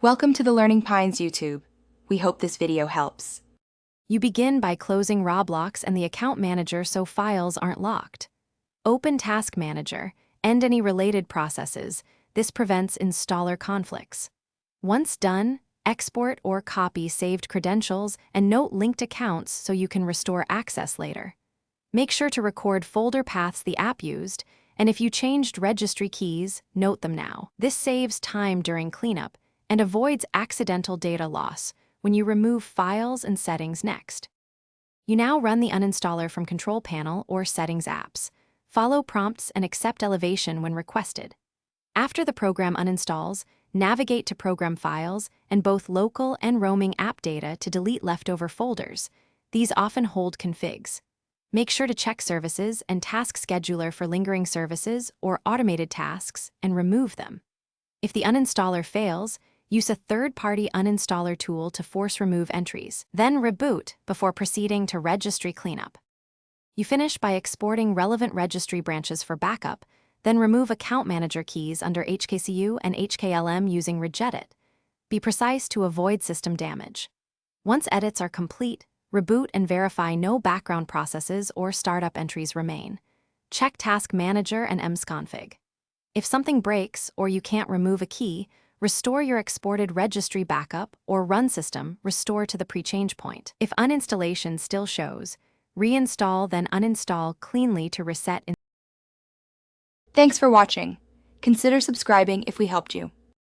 Welcome to the Learning Pines YouTube. We hope this video helps. You begin by closing Roblox and the account manager so files aren't locked. Open Task Manager, end any related processes. This prevents installer conflicts. Once done, export or copy saved credentials and note linked accounts so you can restore access later. Make sure to record folder paths the app used, and if you changed registry keys, note them now. This saves time during cleanup and avoids accidental data loss when you remove files and settings next. You now run the uninstaller from Control Panel or Settings apps. Follow prompts and accept elevation when requested. After the program uninstalls, navigate to Program Files and both local and roaming app data to delete leftover folders. These often hold configs. Make sure to check Services and Task Scheduler for lingering services or automated tasks and remove them. If the uninstaller fails, use a third-party uninstaller tool to force remove entries. Then reboot before proceeding to registry cleanup. You finish by exporting relevant registry branches for backup, then remove account manager keys under HKCU and HKLM using regedit. Be precise to avoid system damage. Once edits are complete, reboot and verify no background processes or startup entries remain. Check Task Manager and msconfig. If something breaks or you can't remove a key, restore your exported registry backup or run system restore to the pre-change point. If uninstallation still shows, reinstall then uninstall cleanly to reset. Thanks for watching. Consider subscribing if we helped you.